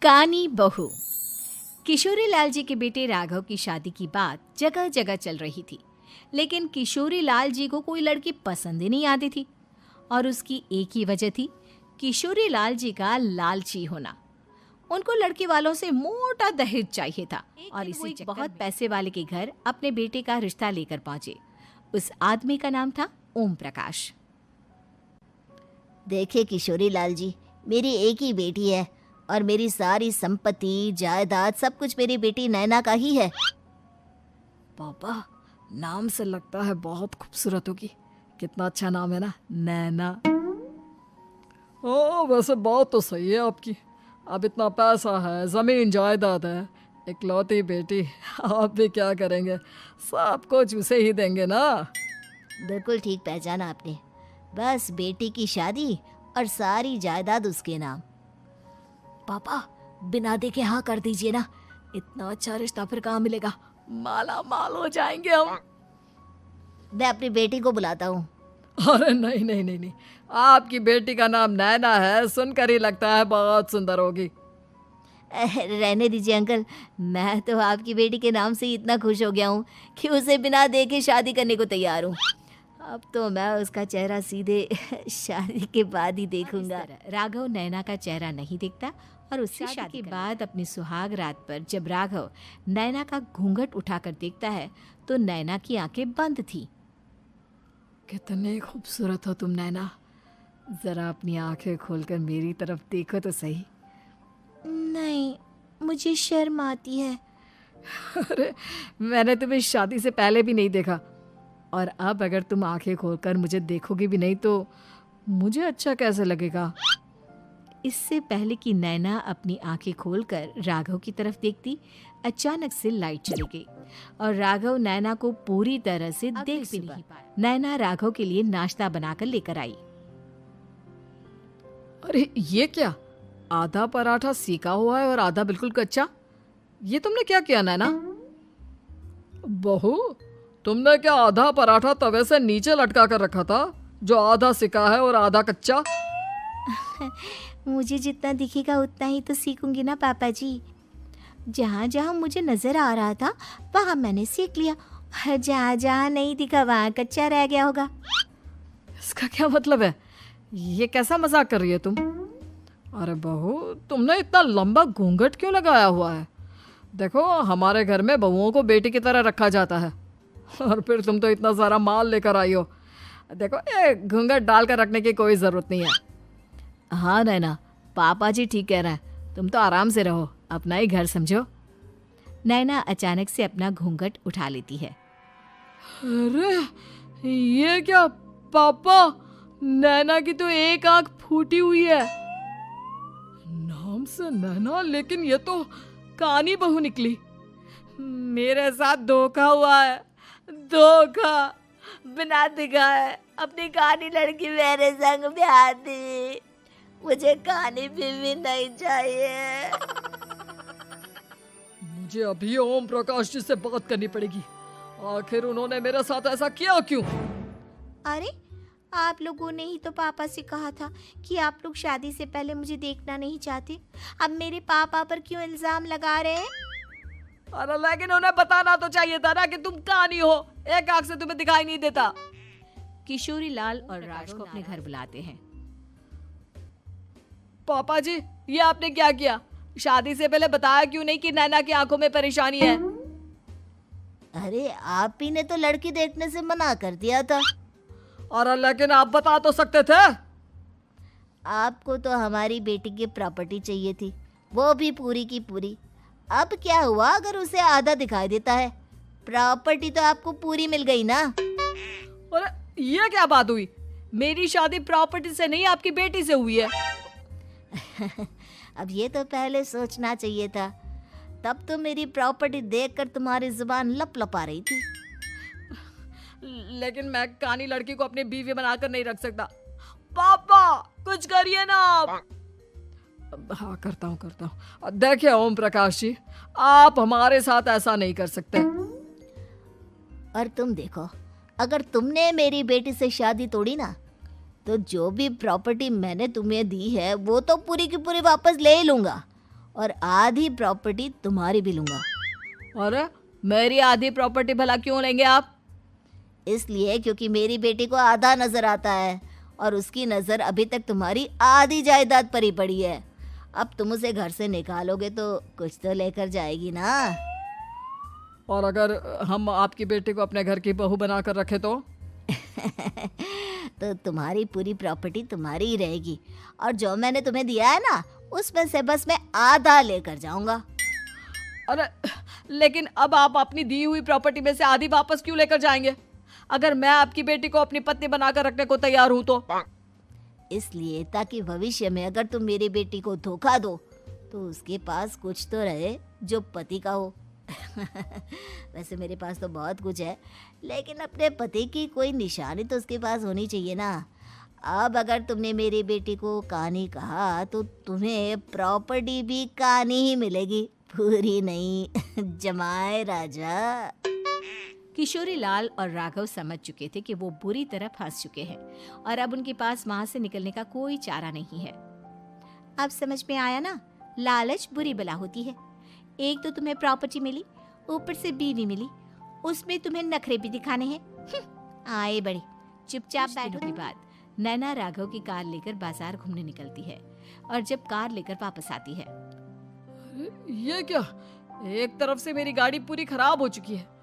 कानी बहू। किशोरी लाल जी के बेटे राघव की शादी की बात जगह जगह चल रही थी, लेकिन किशोरी लाल जी को कोई लड़की पसंद ही नहीं आती थी। और उसकी एक ही वजह थी, किशोरी लाल जी का लालची होना। उनको लड़की वालों से मोटा दहेज चाहिए था और इसी बहुत पैसे वाले के घर अपने बेटे का रिश्ता लेकर पहुंचे। उस आदमी का नाम था ओम प्रकाश। देखिए किशोरी लाल जी, मेरी एक ही बेटी है और मेरी सारी संपत्ति जायदाद सब कुछ मेरी बेटी नैना का ही है। पापा, नाम से लगता है बहुत खूबसूरत होगी। कितना अच्छा नाम है ना, नैना। ओ वैसे बात तो सही है आपकी। अब इतना पैसा है, जमीन जायदाद है, इकलौती बेटी, आप भी क्या करेंगे? सब कुछ उसे ही देंगे ना। बिल्कुल ठीक पहचाना आपने। बस बेटी की शादी और सारी जायदाद उसके नाम। पापा, बिना देखे हाँ कर दीजिए ना। इतना अच्छा रिश्ता फिर कहाँ मिलेगा? माला माल हो जाएंगे हम। मैं अपनी बेटी को बुलाता हूँ। अरे नहीं नहीं नहीं नहीं, आपकी बेटी का नाम नैना है, सुनकर ही लगता है बहुत सुंदर होगी। रहने दीजिए अंकल, मैं तो आपकी बेटी के नाम से ही इतना खुश हो गया हूँ कि उसे बिना देखे शादी करने को तैयार हूँ। अब तो मैं उसका चेहरा सीधे शादी के बाद ही देखूंगा। राघव नैना का चेहरा नहीं देखता और उससे शादी के बाद अपनी सुहाग रात पर जब राघव नैना का घूंघट उठाकर देखता है तो नैना की आंखें बंद थी। कितने खूबसूरत हो तुम नैना, जरा अपनी आंखें खोलकर मेरी तरफ देखो तो सही। नहीं, मुझे शर्म आती है। अरे मैंने तुम्हें शादी से पहले भी नहीं देखा, और अब अगर तुम आंखें खोलकर मुझे देखोगी भी नहीं तो मुझे अच्छा कैसे लगेगा? इससे पहले कि नैना अपनी आंखें खोलकर राघव की तरफ देखती, अचानक से लाइट चली गई और राघव नैना को पूरी तरह से देख भी नहीं पाया। नैना राघव के लिए नाश्ता बनाकर लेकर आई। अरे ये क्या, आधा पराठा सेका हुआ है और आधा बिल्कुल कच्चा। ये तुमने क्या किया नैना? बहू, तुमने क्या आधा पराठा तवे से नीचे लटका कर रखा था, जो आधा सिका है और आधा कच्चा? मुझे जितना दिखेगा उतना ही तो सीखूंगी ना पापा जी। जहाँ जहाँ मुझे नजर आ रहा था वहाँ मैंने सीख लिया, जहाँ जहाँ नहीं दिखा वहाँ कच्चा रह गया होगा। इसका क्या मतलब है? ये कैसा मजाक कर रही है तुम? अरे बहू, तुमने इतना लंबा घूंघट क्यों लगाया हुआ है? देखो, हमारे घर में बहुओं को बेटी की तरह रखा जाता है, और फिर तुम तो इतना सारा माल लेकर आई हो। देखो, ये घूंघट डालकर रखने की कोई ज़रूरत नहीं है। हाँ नैना, पापा जी ठीक कह रहे हैं, तुम तो आराम से रहो, अपना ही घर समझो। नैना अचानक से अपना घूंघट उठा लेती है। अरे ये क्या पापा, नैना की तो एक आंख फूटी हुई है। नाम से नैना, लेकिन ये तो कानी बहू निकली। मेरे साथ धोखा हुआ है, धोखा। बिना दिखाए अपनी कानी लड़की मेरे संग ब्याह दी। मुझे कानी बीवी नहीं चाहिए। मुझे अभी ओम प्रकाश जी से बात करनी पड़ेगी। आखिर उन्होंने मेरे साथ ऐसा किया क्यों? अरे आप लोगों ने ही तो पापा से कहा था कि आप लोग शादी से पहले मुझे देखना नहीं चाहते। अब मेरे पापा पर क्यों इल्जाम लगा रहे हैं? अरे लेकिन उन्हें बताना तो चाहिए था ना कि तुम कानी हो, एक आंख से तुम्हें दिखाई नहीं देता। किशोरी लाल और राघव को अपने घर बुलाते हैं। पापा जी, ये आपने क्या किया? शादी से पहले बताया क्यों नहीं कि नैना की आंखों में परेशानी है? अरे आप ही ने तो लड़की देखने से मना कर दिया था। और लेकिन आप बता तो सकते थे। आपको तो हमारी बेटी की प्रॉपर्टी चाहिए थी, वो भी पूरी की पूरी। अब क्या हुआ अगर उसे आधा दिखाई देता है? प्रॉपर्टी तो आपको पूरी मिल गई ना। और ये क्या बात हुई? मेरी शादी प्रॉपर्टी से नहीं, आपकी बेटी से हुई है। अब ये तो पहले सोचना चाहिए था, तब तो मेरी प्रॉपर्टी देखकर तुम्हारी जुबान लप लपा रही थी। लेकिन मैं कानी लड़की को अपनी बीवी बनाकर नहीं रख सकता। पापा कुछ करिए ना आप। हाँ करता हूँ। देखिए ओम प्रकाश जी, आप हमारे साथ ऐसा नहीं कर सकते। और तुम देखो, अगर तुमने मेरी बेटी से शादी तोड़ी ना, तो जो भी प्रॉपर्टी मैंने तुम्हें दी है वो तो पूरी की पूरी वापस ले ही लूँगा, और आधी प्रॉपर्टी तुम्हारी भी लूंगा। अरे मेरी आधी प्रॉपर्टी भला क्यों लेंगे आप? इसलिए क्योंकि मेरी बेटी को आधा नजर आता है और उसकी नजर अभी तक तुम्हारी आधी जायदाद पर ही पड़ी है। अब तुम उसे घर से निकालोगे तो कुछ तो लेकर जाएगी ना। और अगर हम आपकी बेटी को अपने घर की बहू बनाकर रखे तो? तो तुम्हारी पूरी प्रॉपर्टी तुम्हारी ही रहेगी और जो मैंने तुम्हें दिया है ना उसमें से बस मैं आधा लेकर जाऊंगा। अरे लेकिन अब आप अपनी दी हुई प्रॉपर्टी में से आधी वापस क्यों लेकर जाएंगे? अगर मैं आपकी बेटी को अपनी पत्नी बनाकर रखने को तैयार हूं तो? इसलिए ताकि भविष्य में अगर तुम मेरी बेटी को धोखा दो तो उसके पास कुछ तो रहे जो पति का हो। वैसे मेरे पास तो बहुत कुछ है, लेकिन अपने पति की कोई निशानी तो उसके पास होनी चाहिए ना। अब अगर तुमने मेरी बेटी को कानी कहा तो तुम्हें प्रॉपर्टी भी कानी ही मिलेगी, पूरी नहीं। जमाए राजा। किशोरी लाल और राघव समझ चुके थे कि वो बुरी तरह फंस चुके हैं और अब उनके पास वहां से निकलने का कोई चारा नहीं है। अब समझ में आया ना, लालच बुरी बला होती है। एक तो तुम्हें प्रॉपर्टी मिली, ऊपर से बीवी मिली, उसमें तुम्हें नखरे भी दिखाने हैं। आए बड़े, चुपचाप बैठो। के बाद नैना राघव की कार लेकर बाजार घूमने निकलती है और जब कार लेकर वापस आती है, ये क्या? एक तरफ से मेरी गाड़ी पूरी खराब हो चुकी है।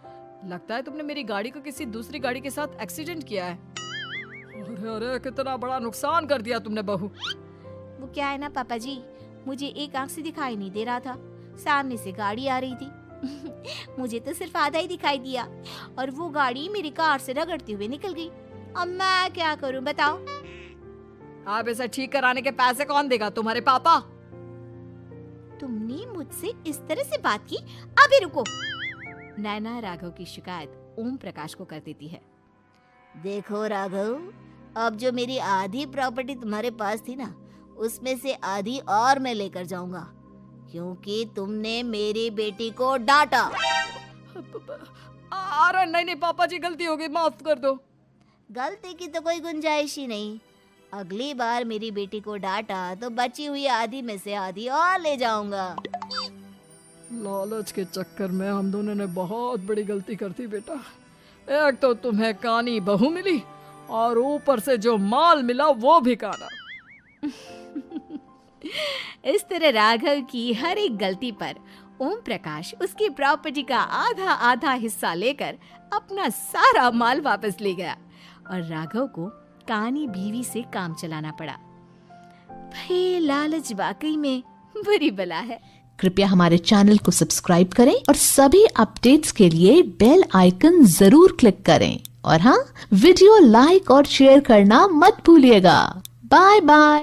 लगता है तुमने मेरी गाड़ी को किसी दूसरी गाड़ी के साथ एक्सीडेंट किया है। अरे अरे कितना बड़ा नुकसान कर दिया तुमने बहू। वो क्या है ना पापा जी, मुझे एक आंख से दिखाई नहीं दे रहा था, सामने से गाड़ी आ रही थी। मुझे तो सिर्फ आधा ही दिखाई दिया और वो गाड़ी मेरी कार से रगड़ते हुए निकल गई। अब मैं क्या करूं बताओ? आप इसे ठीक कराने के पैसे कौन देगा? तुम्हारे पापा। तुमने मुझसे इस तरह से बात की? अभी रुको। नैना राघव की शिकायत ओम प्रकाश को कर देती है। देखो राघव, अब जो मेरी आधी प्रॉपर्टी तुम्हारे पास थी ना उसमें से आधी और मैं लेकर जाऊंगा, क्योंकि तुमने मेरी बेटी को डांटा। अरे नहीं नहीं पापा जी, गलती हो गई, माफ कर दो। गलती की तो कोई गुंजाइश ही नहीं। अगली बार मेरी बेटी को डांटा तो बची हुई आधी में से आधी और ले जाऊंगा। लालच के चक्कर में हम दोनों ने बहुत बड़ी गलती कर दी बेटा। एक तो तुम्हें कानी बहू मिली और ऊपर से जो माल मिला वो भी काना। इस तरह राघव की हर एक गलती पर ओम प्रकाश उसकी प्रॉपर्टी का आधा आधा हिस्सा लेकर अपना सारा माल वापस ले गया और राघव को कानी बीवी से काम चलाना पड़ा। भाई लालच वाकई में बुरी बला है। कृपया हमारे चैनल को सब्सक्राइब करें और सभी अपडेट्स के लिए बेल आइकन जरूर क्लिक करें। और हाँ, वीडियो लाइक और शेयर करना मत भूलिएगा। Bye bye.